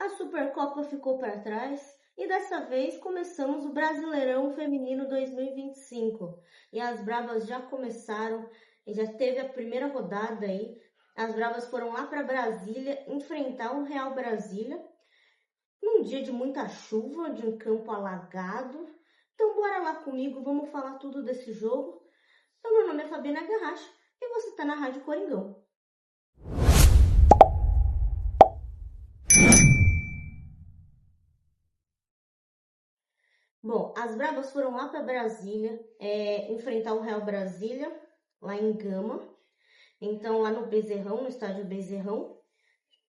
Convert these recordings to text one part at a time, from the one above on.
A Supercopa ficou para trás e dessa vez começamos o Brasileirão Feminino 2025. E as Bravas já começaram, já teve a primeira rodada aí. As Bravas foram lá para Brasília enfrentar o Real Brasília num dia de muita chuva, de um campo alagado. Então bora lá comigo, vamos falar tudo desse jogo. Então, meu nome é Fabiana Garracha e você está na Rádio Coringão. Bom, as Bravas foram lá para Brasília enfrentar o Real Brasília, lá em Gama. Então, lá no Bezerrão, no estádio Bezerrão.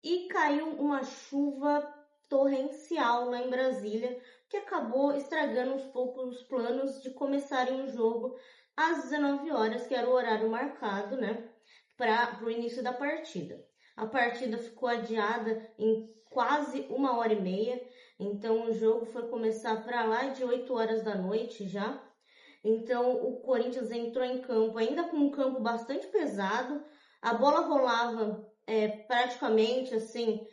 E caiu uma chuva torrencial lá em Brasília, que acabou estragando uns poucos planos de começarem o jogo às 19 horas, que era o horário marcado, né, para o início da partida. A partida ficou adiada em quase 1h30, então o jogo foi começar para lá de 8 horas da noite já. Então o Corinthians entrou em campo ainda com um campo bastante pesado, a bola rolava praticamente assim,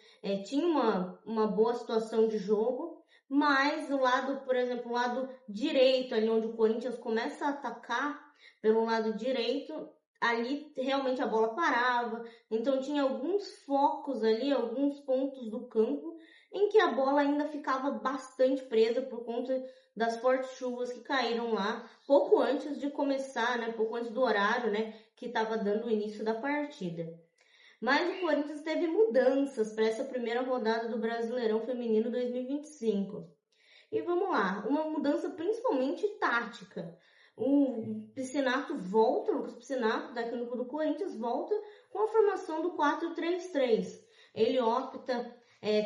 tinha uma boa situação de jogo, mas o lado, por exemplo, o lado direito, ali onde o Corinthians começa a atacar, pelo lado direito, ali realmente a bola parava, então tinha alguns focos ali, alguns pontos do campo, em que a bola ainda ficava bastante presa por conta das fortes chuvas que caíram lá, pouco antes de começar, né, pouco antes do horário, né, que estava dando o início da partida. Mas o Corinthians teve mudanças para essa primeira rodada do Brasileirão Feminino 2025. E vamos lá, uma mudança principalmente tática. O Piscinato volta, o Lucas Piscinato, técnico do Corinthians, volta com a formação do 4-3-3. Ele opta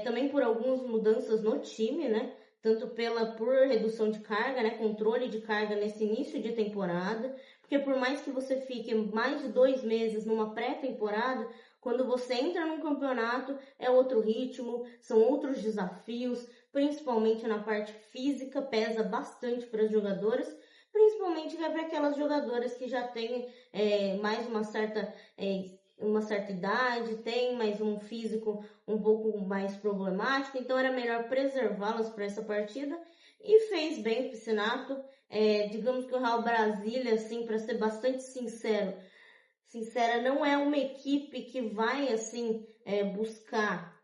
também por algumas mudanças no time, né? Tanto por redução de carga, né? Controle de carga nesse início de temporada. Porque por mais que você fique mais de 2 meses numa pré-temporada, quando você entra num campeonato, é outro ritmo, são outros desafios, principalmente na parte física, pesa bastante para as jogadoras, principalmente para aquelas jogadoras que já têm mais uma certa idade, tem mais um físico um pouco mais problemático, então era melhor preservá-las para essa partida, e fez bem o Piscinato. Digamos que o Real Brasília, assim, para ser bastante sincera, não é uma equipe que vai, assim, buscar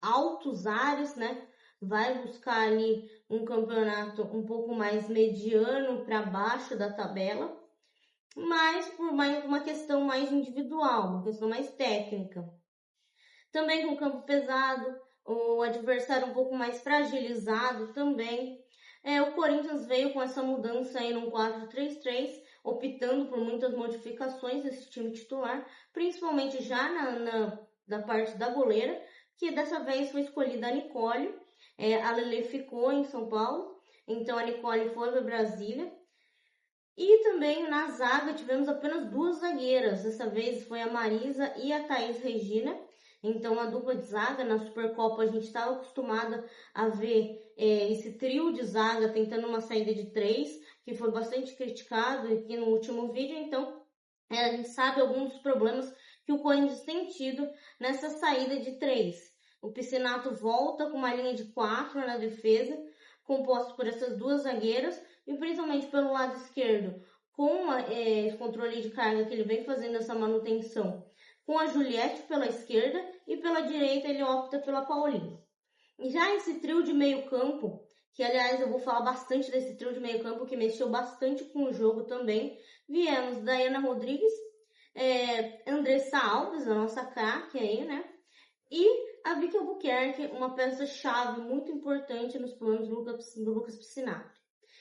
altos ares, né? Vai buscar ali um campeonato um pouco mais mediano para baixo da tabela, mas por mais uma questão mais individual, uma questão mais técnica. Também com campo pesado, o adversário um pouco mais fragilizado também. O Corinthians veio com essa mudança aí num 4-3-3, optando por muitas modificações desse time titular, principalmente já na parte da goleira, que dessa vez foi escolhida a Nicole. A Lele ficou em São Paulo, então a Nicole foi para Brasília. E também na zaga tivemos apenas 2 zagueiras, dessa vez foi a Marisa e a Thaís Regina. Então a dupla de zaga na Supercopa a gente estava acostumado a ver esse trio de zaga tentando uma saída de 3, que foi bastante criticado aqui no último vídeo. Então a gente sabe alguns dos problemas que o Corinthians tem tido nessa saída de 3. O Piscinato volta com uma linha de 4 na defesa, composta por essas 2 zagueiras, e principalmente pelo lado esquerdo, com esse controle de carga que ele vem fazendo essa manutenção, com a Juliette pela esquerda, e pela direita ele opta pela Paulinha. E já esse trio de meio campo, que aliás eu vou falar bastante desse trio de meio campo, que mexeu bastante com o jogo também, viemos Dayana Rodrigues, Andressa Alves, a nossa craque aí, né? E a Vicky Albuquerque, uma peça-chave muito importante nos planos do Lucas Piscinato.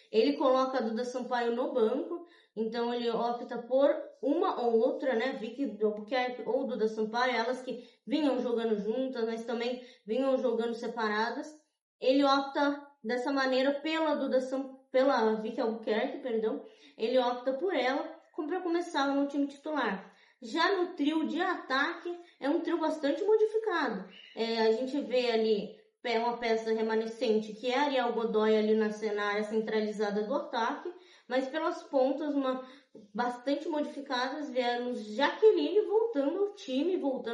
Ele coloca a Duda Sampaio no banco, então ele opta por uma ou outra, né? Vicky Albuquerque ou Duda Sampaio, elas que vinham jogando juntas, mas também vinham jogando separadas. Ele opta dessa maneira pela Vicky Albuquerque, perdão. Ele opta por ela para começar no time titular. Já no trio de ataque, é um trio bastante modificado. A gente vê ali uma peça remanescente, que é a Ariel Godoy ali na área centralizada do ataque, mas pelas pontas, bastante modificadas, vieram Jaqueline voltando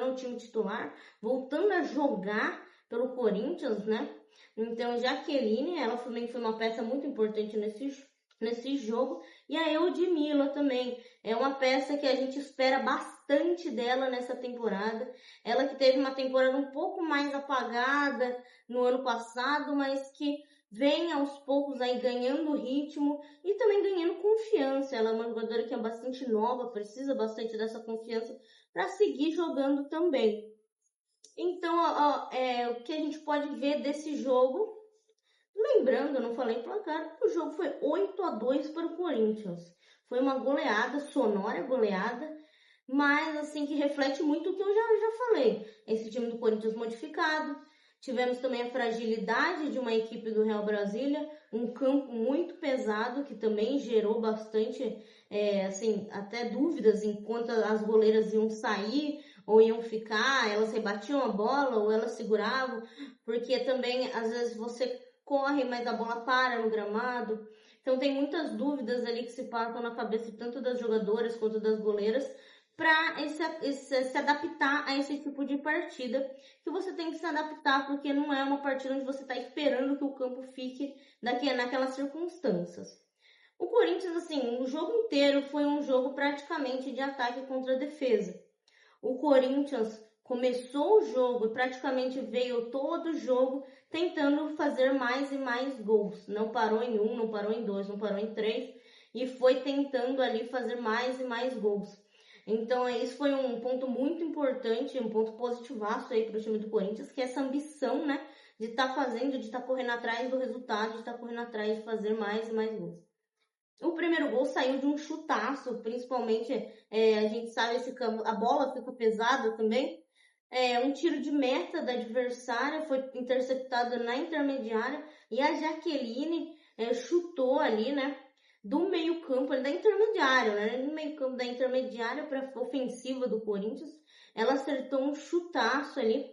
ao time titular, voltando a jogar pelo Corinthians, né? Então, Jaqueline, ela também foi uma peça muito importante nesse jogo. E a Eudmila também. É uma peça que a gente espera bastante dela nessa temporada. Ela que teve uma temporada um pouco mais apagada no ano passado, mas que vem aos poucos aí ganhando ritmo e também ganhando confiança. Ela é uma jogadora que é bastante nova, precisa bastante dessa confiança para seguir jogando também. Então, o que a gente pode ver desse jogo, lembrando, eu não falei placar, o jogo foi 8-2 para o Corinthians. Foi uma goleada, sonora goleada, mas assim que reflete muito o que eu já falei. Esse time do Corinthians modificado. Tivemos também a fragilidade de uma equipe do Real Brasília, um campo muito pesado que também gerou bastante, assim, até dúvidas enquanto as goleiras iam sair ou iam ficar, elas rebatiam a bola ou elas seguravam, porque também às vezes você corre, mas a bola para no gramado. Então tem muitas dúvidas ali que se passam na cabeça tanto das jogadoras quanto das goleiras para se adaptar a esse tipo de partida, que você tem que se adaptar, porque não é uma partida onde você está esperando que o campo fique naquelas circunstâncias. O Corinthians, assim, o jogo inteiro foi um jogo praticamente de ataque contra defesa. O Corinthians começou o jogo e praticamente veio todo o jogo tentando fazer mais e mais gols. Não parou em 1, não parou em 2, não parou em 3 e foi tentando ali fazer mais e mais gols. Então, isso foi um ponto muito importante, um ponto positivaço aí para o time do Corinthians, que é essa ambição, né, de estar fazendo, de estar correndo atrás do resultado, de estar correndo atrás de fazer mais e mais gols. O primeiro gol saiu de um chutaço, principalmente, a gente sabe, a bola fica pesada também. Um tiro de meta da adversária foi interceptado na intermediária e a Jaqueline chutou ali, né, do meio campo, da intermediária, né, no meio campo da intermediária para ofensiva do Corinthians. Ela acertou um chutaço ali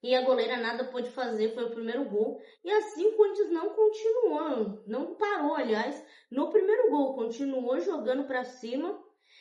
e a goleira nada pôde fazer, foi o primeiro gol. E assim o Corinthians não continuou, não parou, aliás, no primeiro gol, continuou jogando para cima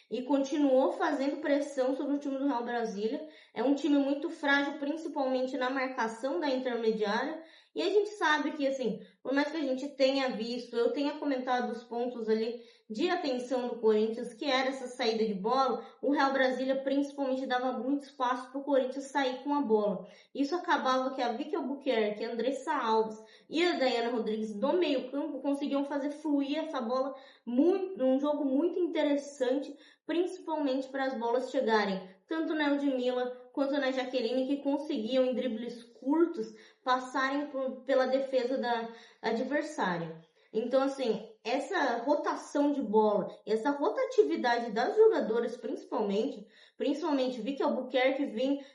e continuou fazendo pressão sobre o time do Real Brasília. É um time muito frágil, principalmente na marcação da intermediária. E a gente sabe que, assim, por mais que a gente tenha visto, eu tenha comentado os pontos ali de atenção do Corinthians, que era essa saída de bola, o Real Brasília principalmente dava muito espaço para o Corinthians sair com a bola. Isso acabava que a Vicky Albuquerque, a Andressa Alves e a Dayana Rodrigues do meio campo conseguiam fazer fluir essa bola um jogo muito interessante, principalmente para as bolas chegarem tanto na Eudmila quanto na Jaqueline, que conseguiam em dribles curtos passarem pela defesa da adversária. Então, assim, essa rotação de bola, essa rotatividade das jogadoras, principalmente Vicky Albuquerque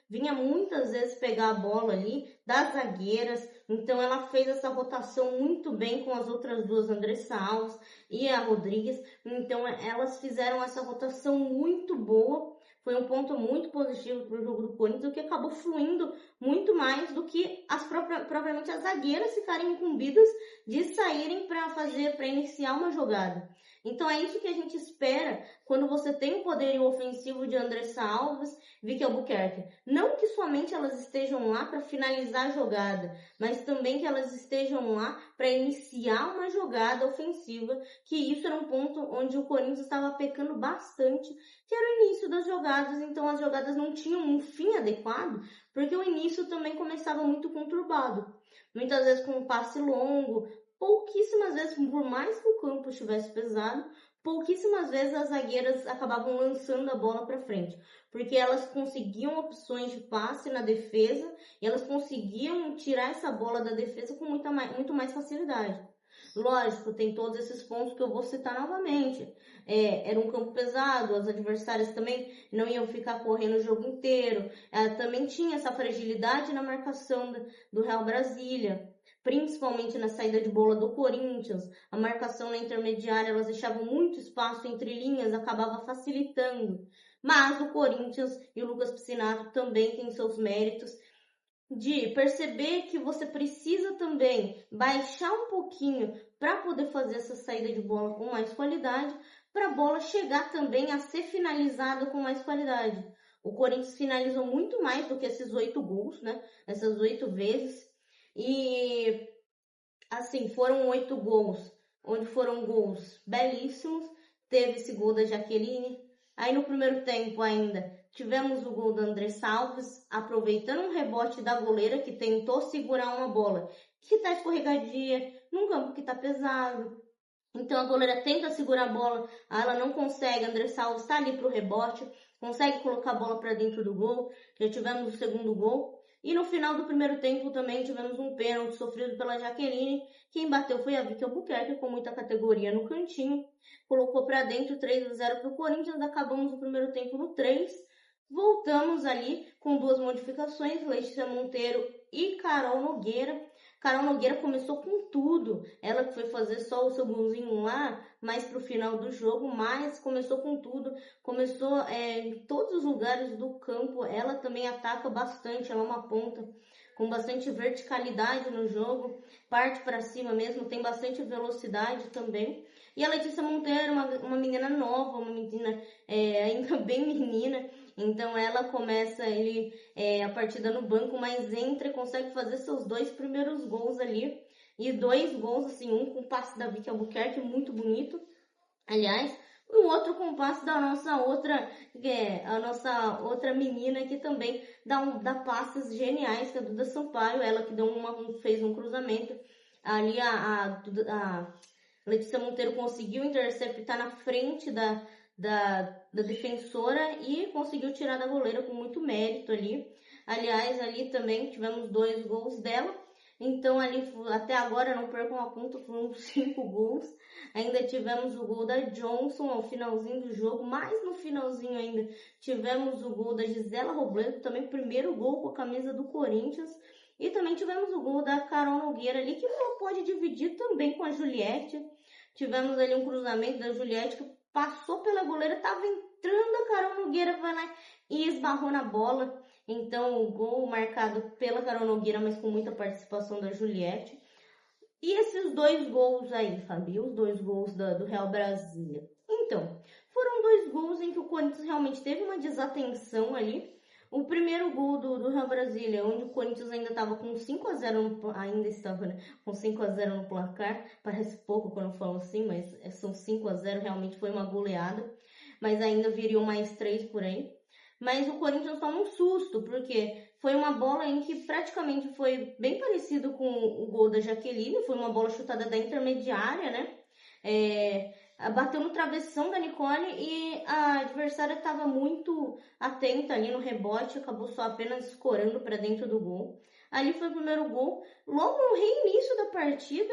vinha muitas vezes pegar a bola ali das zagueiras, então ela fez essa rotação muito bem com as outras duas, Andressa Alves e a Rodrigues, então elas fizeram essa rotação muito boa. Foi um ponto muito positivo para o jogo do Corinthians, o que acabou fluindo muito mais do que propriamente as zagueiras ficarem incumbidas de saírem para iniciar uma jogada. Então é isso que a gente espera quando você tem o poderio ofensivo de Andressa Alves, Vicky Albuquerque. Não que somente elas estejam lá para finalizar a jogada, mas também que elas estejam lá para iniciar uma jogada ofensiva, que isso era um ponto onde o Corinthians estava pecando bastante, que era o início das jogadas, então as jogadas não tinham um fim adequado, porque o início também começava muito conturbado. Muitas vezes com um passe longo, pouquíssimas vezes, por mais que o campo estivesse pesado, pouquíssimas vezes as zagueiras acabavam lançando a bola para frente, porque elas conseguiam opções de passe na defesa e elas conseguiam tirar essa bola da defesa com muito mais facilidade. Lógico, tem todos esses pontos que eu vou citar novamente. Era um campo pesado, as adversárias também não iam ficar correndo o jogo inteiro. Também tinha essa fragilidade na marcação do Real Brasília, principalmente na saída de bola do Corinthians. A marcação na intermediária, elas deixavam muito espaço entre linhas, acabava facilitando. Mas o Corinthians e o Lucas Piscinato também têm seus méritos de perceber que você precisa também baixar um pouquinho para poder fazer essa saída de bola com mais qualidade, para a bola chegar também a ser finalizada com mais qualidade. O Corinthians finalizou muito mais do que esses 8 gols, né? Essas 8 vezes. E, assim, foram 8 gols, onde foram gols belíssimos. Teve esse gol da Jaqueline. Aí no primeiro tempo ainda tivemos o gol da Andressa Alves, aproveitando um rebote da goleira que tentou segurar uma bola que tá escorregadia, num campo que tá pesado. Então a goleira tenta segurar a bola, ela não consegue, a Andressa Alves está ali pro rebote, consegue colocar a bola para dentro do gol, já tivemos o segundo gol. E no final do primeiro tempo também tivemos um pênalti sofrido pela Jaqueline. Quem bateu foi a Vicky Albuquerque, com muita categoria no cantinho. Colocou para dentro 3-0 para o Corinthians. Acabamos o primeiro tempo no 3. Voltamos ali com 2 modificações, Letícia Monteiro e Carol Nogueira. Carol Nogueira começou com tudo. Ela que foi fazer só o seu golzinho lá, mais pro final do jogo, mas começou com tudo. Começou em todos os lugares do campo. Ela também ataca bastante. Ela é uma ponta com bastante verticalidade no jogo. Parte para cima mesmo, tem bastante velocidade também. E a Letícia Monteiro, uma menina nova, uma menina ainda bem menina. Então ela começa a partida no banco, mas entra e consegue fazer seus 2 primeiros gols ali. E 2 gols, assim, um com passe da Vicky Albuquerque, muito bonito, aliás. E o outro com passe da nossa outra menina que também dá passes geniais, que é a Duda Sampaio, ela que fez um cruzamento. Ali a Letícia Monteiro conseguiu interceptar na frente da defensora e conseguiu tirar da goleira com muito mérito ali. Aliás, ali também tivemos 2 gols dela. Então, ali, até agora, não percam a ponta, foram 5 gols. Ainda tivemos o gol da Johnson ao finalzinho do jogo, mas no finalzinho ainda tivemos o gol da Gisela Robledo, também primeiro gol com a camisa do Corinthians. E também tivemos o gol da Carol Nogueira ali, que ela pode dividir também com a Juliette. Tivemos ali um cruzamento da Juliette que passou pela goleira, estava entrando, a Carol Nogueira vai lá e esbarrou na bola. Então, o gol marcado pela Carol Nogueira, mas com muita participação da Juliette. E esses 2 gols aí, Fabi, os 2 gols do Real Brasília. Então, foram 2 gols em que o Corinthians realmente teve uma desatenção ali. O primeiro gol do Real Brasília, onde o Corinthians ainda estava com 5-0 com 5-0 no placar. Parece pouco quando eu falo assim, mas são 5-0, realmente foi uma goleada. Mas ainda viriam mais 3 por aí. Mas o Corinthians toma um susto, porque foi uma bola em que praticamente foi bem parecido com o gol da Jaqueline. Foi uma bola chutada da intermediária, né? Bateu no travessão da Nicole e a adversária estava muito atenta ali no rebote, acabou só apenas escorando para dentro do gol. Ali foi o primeiro gol. Logo no reinício da partida,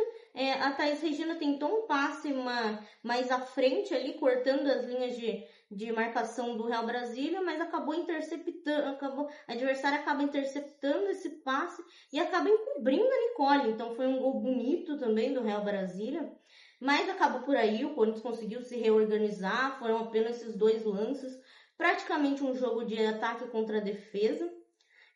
a Thaís Regina tentou um passe mais à frente ali, cortando as linhas de marcação do Real Brasília, mas acabou interceptando, a adversária acaba interceptando esse passe e acaba encobrindo a Nicole. Então foi um gol bonito também do Real Brasília. Mas acabou por aí, o Corinthians conseguiu se reorganizar, foram apenas esses 2 lances, praticamente um jogo de ataque contra a defesa.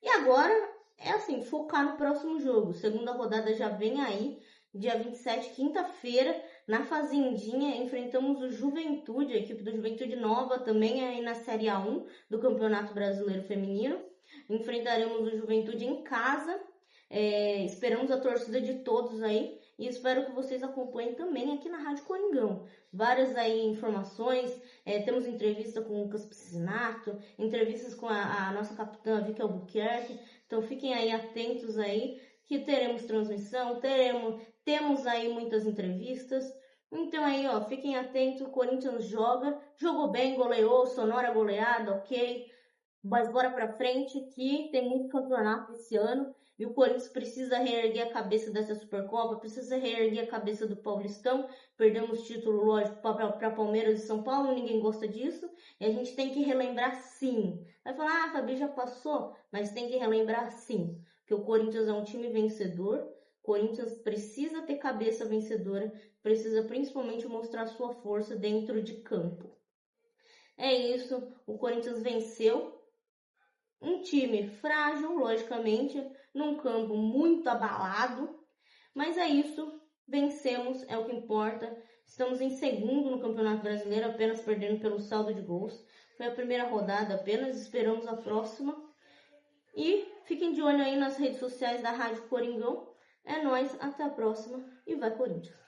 E agora é assim, focar no próximo jogo. Segunda rodada já vem aí, dia 27, quinta-feira, na Fazendinha, enfrentamos o Juventude, a equipe do Juventude nova, também aí na Série A1 do Campeonato Brasileiro Feminino. Enfrentaremos o Juventude em casa, esperamos a torcida de todos aí. E espero que vocês acompanhem também aqui na Rádio Coringão. Várias aí informações, temos entrevista com o Lucas Piscinato, entrevistas com a nossa capitã Vicky Albuquerque. Então fiquem aí atentos aí, que teremos transmissão, temos aí muitas entrevistas. Então aí, fiquem atentos, o Corinthians jogou bem, goleou, sonora goleada, ok? Mas bora pra frente que tem muito campeonato esse ano. E o Corinthians precisa reerguer a cabeça dessa Supercopa, precisa reerguer a cabeça do Paulistão. Perdemos título, lógico, para Palmeiras e São Paulo, ninguém gosta disso. E a gente tem que relembrar sim. Vai falar, Fabi, já passou, mas tem que relembrar sim. Porque o Corinthians é um time vencedor. O Corinthians precisa ter cabeça vencedora, precisa principalmente mostrar sua força dentro de campo. É isso, o Corinthians venceu. Um time frágil, logicamente, num campo muito abalado, mas é isso, vencemos, é o que importa. Estamos em segundo no Campeonato Brasileiro, apenas perdendo pelo saldo de gols. Foi a primeira rodada apenas, esperamos a próxima. E fiquem de olho aí nas redes sociais da Rádio Coringão. É nóis, até a próxima e vai Corinthians!